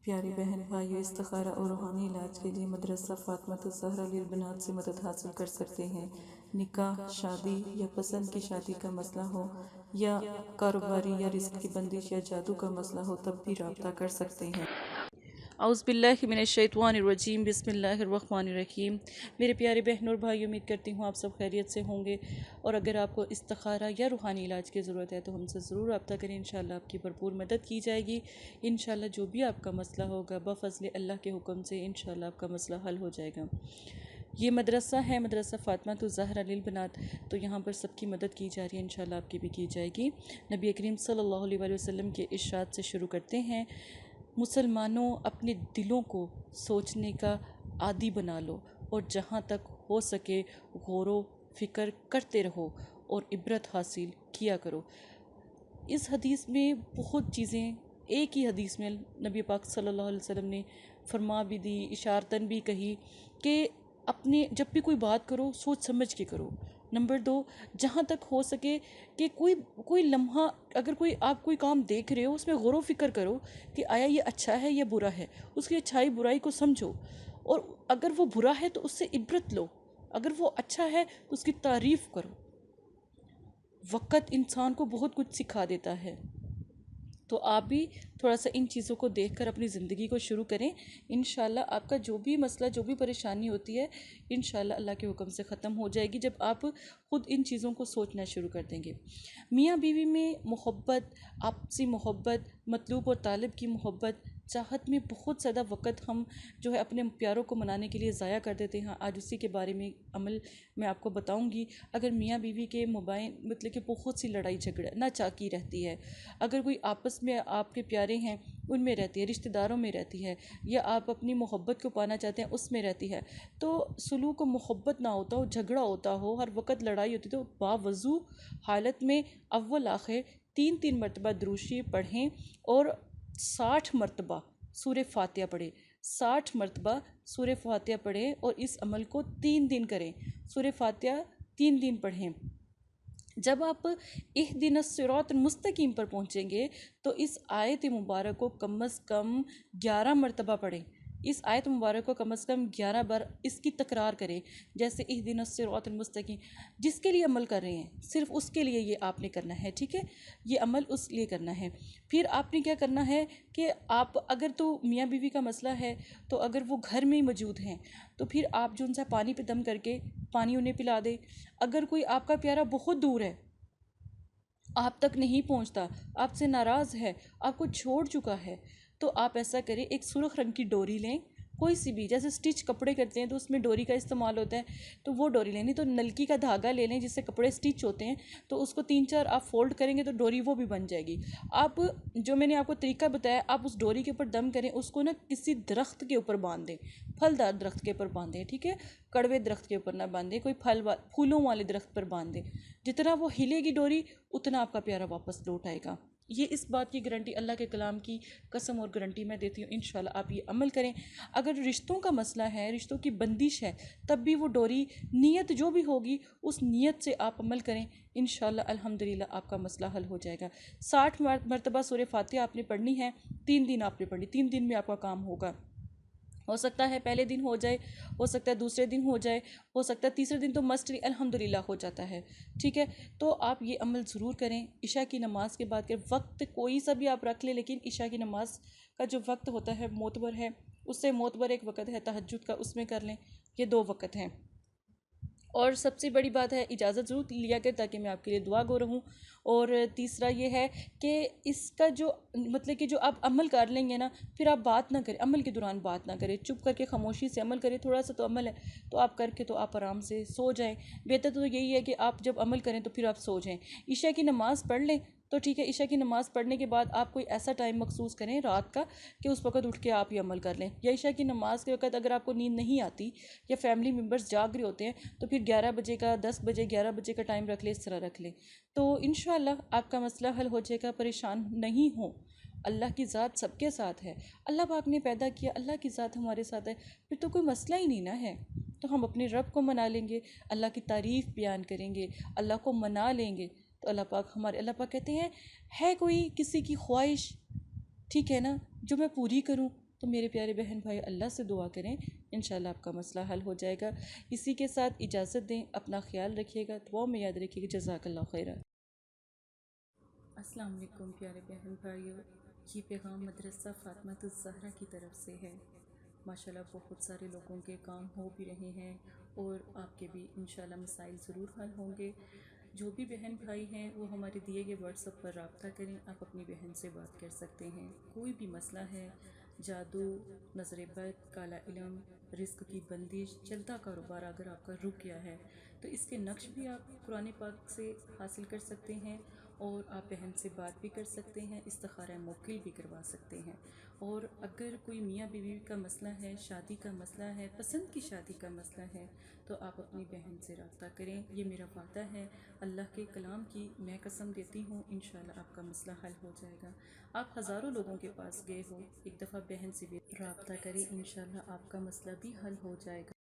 प्यारे बहन भाइयों, इस्तिखारा और रूहानी इलाज के लिए मदरसा फातिमातुज़ ज़हरा लिल बनात से मदद हासिल कर सकते हैं। निकाह, शादी या पसंद की शादी का मसला हो, या कारोबारी या रिस्क की बंदिश या जादू का मसला हो, तब भी रब्ता कर सकते हैं। औज़ुबिल्लाहिमिनश्शैतानिर्रजीम बिस्मिल्लाहिर्रहमानिर्रहीम। मेरे प्यारे बहनों और भाई, उम्मीद करती हूँ आप सब खैरियत से होंगे। और अगर आपको इस्तिखारा या रूहानी इलाज की ज़रूरत है तो हमसे ज़रूर रब्ता करें। इंशाल्लाह आपकी भरपूर मदद की जाएगी। इंशाल्लाह जो भी आपका मसला होगा बफ़ज़्ल अल्लाह के हुक्म से इंशाल्लाह आपका मसला हल हो जाएगा। ये मदरसा है, मदरसा फातिमातुज़ ज़हरा लिल बनात। तो यहाँ पर सबकी मदद की जा रही है, इंशाल्लाह आपकी भी की जाएगी। नबी करीम सल्लल्लाहु अलैहि वसल्लम के इरशाद से शुरू करते हैं। मुसलमानों, अपने दिलों को सोचने का आदी बना लो और जहाँ तक हो सके गौर फ़िक्र करते रहो और इबरत हासिल किया करो। इस हदीस में बहुत चीज़ें, एक ही हदीस में नबी पाक सल्लल्लाहु अलैहि वसल्लम ने फरमा भी दी, इशारतन भी कही कि अपने जब भी कोई बात करो सोच समझ के करो। नंबर 2, जहाँ तक हो सके कि कोई कोई लम्हा, अगर कोई आप कोई काम देख रहे हो उसमें गौर फ़िक्र करो कि आया ये अच्छा है या बुरा है, उसकी अच्छाई बुराई को समझो। और अगर वो बुरा है तो उससे इबरत लो, अगर वो अच्छा है तो उसकी तारीफ़ करो। वक़्त इंसान को बहुत कुछ सिखा देता है। तो आप भी थोड़ा सा इन चीज़ों को देखकर अपनी ज़िंदगी को शुरू करें। इंशाल्लाह आपका जो भी मसला, जो भी परेशानी होती है, इंशाल्लाह अल्लाह के हुक्म से ख़त्म हो जाएगी जब आप ख़ुद इन चीज़ों को सोचना शुरू कर देंगे। मियाँ बीवी में मोहब्बत, आपसी मोहब्बत, मतलूब और तालिब की मोहब्बत, चाहत में बहुत ज़्यादा वक़्त हम जो है अपने प्यारों को मनाने के लिए ज़ाया कर देते हैं। आज उसी के बारे में अमल मैं आपको बताऊंगी। अगर मियाँ बीवी के मोबाइल मतलब कि बहुत सी लड़ाई झगड़ा नाचाकी रहती है, अगर कोई आपस में आपके प्यारे हैं उनमें रहती है, रिश्तेदारों में रहती है, या आप अपनी मोहब्बत को पाना चाहते हैं उसमें रहती है, तो सुलूक और मोहब्बत ना होता हो, झगड़ा होता हो, हर वक्त लड़ाई होती, तो बावजू हालत में अव्वल आखिर 3-3 मरतबा दुरूशी पढ़ें और 60 मरतबा सूर फातिहा पढ़ें। 60 मरतबा सूर फातिहा पढ़ें और इस अमल को 3 दिन करें। सूर फातिहा 3 दिन पढ़ें। जब आप इहदिन सिरात मुस्तकीम पर पहुँचेंगे तो इस आयत मुबारक को कम अज़ कम 11 मरतबा पढ़ें। इस आयत मुबारक को कम से कम 11 बार इसकी तकरार करें। जैसे इहदिन सिरात मुस्तकीम, जिसके लिए अमल कर रहे हैं सिर्फ उसके लिए ये आपने करना है, ठीक है, ये अमल उस लिए करना है। फिर आपने क्या करना है कि आप अगर तो मियाँ बीवी का मसला है तो अगर वो घर में ही मौजूद हैं तो फिर आप जो उनसे पानी पे दम करके पानी उन्हें पिला दें। अगर कोई आपका प्यारा बहुत दूर है, आप तक नहीं पहुंचता, आपसे नाराज़ है, आपको छोड़ चुका है, तो आप ऐसा करें, एक सुर्ख रंग की डोरी लें, कोई सी भी, जैसे स्टिच कपड़े करते हैं तो उसमें डोरी का इस्तेमाल होता है, तो वो डोरी लेनी। तो नलकी का धागा ले लें जिससे कपड़े स्टिच होते हैं, तो उसको 3-4 आप फोल्ड करेंगे तो डोरी वो भी बन जाएगी। आप जो मैंने आपको तरीका बताया, आप उस डोरी के ऊपर दम करें, उसको ना किसी दरख्त के ऊपर बांध दें, फलदार दरख्त के ऊपर बांधें, ठीक है, कड़वे दरख्त के ऊपर ना बांधें, कोई फूलों वाले दरख्त पर बांध दें। जितना वो हिलेगी डोरी उतना आपका प्यारा वापस लौट आएगा। ये इस बात की गारंटी, अल्लाह के कलाम की कसम और गारंटी मैं देती हूँ। इंशाल्लाह आप ये अमल करें। अगर रिश्तों का मसला है, रिश्तों की बंदिश है, तब भी वो डोरी, नीयत जो भी होगी उस नीयत से आप अमल करें। इंशाल्लाह अल्हम्दुलिल्लाह आपका मसला हल हो जाएगा। 60 मरतबा सूरह फातिहा आपने पढ़नी है, 3 दिन आपने पढ़नी, 3 दिन में आपका काम होगा। हो सकता है पहले दिन हो जाए, हो सकता है दूसरे दिन हो जाए, हो सकता है तीसरे दिन तो मस्टली अल्हम्दुलिल्लाह हो जाता है, ठीक है। तो आप ये अमल ज़रूर करें। इशा की नमाज़ के बाद के वक्त कोई सा भी आप रख लें, लेकिन इशा की नमाज़ का जो वक्त होता है मोतबर है, उससे मोतबर एक वक़्त है तहज्जुद का, उसमें कर लें। ये 2 वक़्त हैं। और सबसे बड़ी बात है, इजाज़त ज़रूर लिया करें ताकि मैं आपके लिए दुआ गो रहूँ। और तीसरा ये है कि इसका जो मतलब कि जो आप अमल कर लेंगे ना, फिर आप बात ना करें, अमल के दौरान बात ना करें, चुप करके खामोशी से अमल करें। थोड़ा सा तो अमल है तो आप करके तो आप आराम से सो जाएं। बेहतर तो यही है कि आप जब अमल करें तो फिर आप सो जाएं। ईशा की नमाज़ पढ़ लें तो ठीक है। ईशा की नमाज़ पढ़ने के बाद आप कोई ऐसा टाइम मखसूस करें रात का कि उस वक़्त उठ के आप ये अमल कर लें। या ईशा की नमाज़ के वक़्त अगर आपको नींद नहीं आती या फैमिली मेम्बर्स जाग रहे होते हैं तो फिर 11 बजे का, 10 बजे, 11 बजे का टाइम रख लें, इस तरह रख लें, तो इंशाअल्लाह आपका मसला हल हो जाएगा। परेशान नहीं हो, अल्लाह की ज़ात सबके साथ है। अल्लाह पाक ने पैदा किया, अल्लाह की ज़ात हमारे साथ है, फिर तो कोई मसला ही नहीं ना है। तो हम अपने रब को मना लेंगे, अल्लाह की तारीफ़ बयान करेंगे, अल्लाह को मना लेंगे, तो अल्लाह पाक कहते हैं, है कोई किसी की ख्वाहिश, ठीक है ना, जो मैं पूरी करूँ, तो मेरे प्यारे बहन भाई अल्लाह से दुआ करें, इंशाल्लाह आपका मसला हल हो जाएगा। इसी के साथ इजाज़त दें, अपना ख्याल रखिएगा, दुआ में याद रखिएगा। जज़ाकल्लाह खैरा। अस्सलाम वालेकुम प्यारे बहन भाइयों, ये पैगाम मदरसा फ़ातिमातुज़ ज़हरा की तरफ से है। माशाल्लाह बहुत सारे लोगों के काम हो भी रहे हैं और आपके भी इंशाल्लाह मसाइल ज़रूर हल होंगे। जो भी बहन भाई हैं वो हमारे दिए गए व्हाट्सएप पर रब्ता करें, आप अपनी बहन से बात कर सकते हैं। कोई भी मसला है, जादू, नज़र बद, काला इल्म, रिस्क की बंदिश, चलता कारोबार अगर आपका रुक गया है तो इसके नक्श भी आप कुरान पाक से हासिल कर सकते हैं और आप बहन से बात भी कर सकते हैं, इस्तिखारा मुवक्किल भी करवा सकते हैं। और अगर कोई मियाँ बीवी का मसला है, शादी का मसला है, पसंद की शादी का मसला है, तो आप अपनी बहन से रब्ता करें। ये मेरा वादा है, अल्लाह के कलाम की मैं कसम देती हूँ, इंशाल्लाह आपका मसला हल हो जाएगा। आप हज़ारों लोगों के पास गए हो, एक दफ़ा बहन से भी रब्ता करें, इंशाल्लाह आपका मसला भी हल हो जाएगा।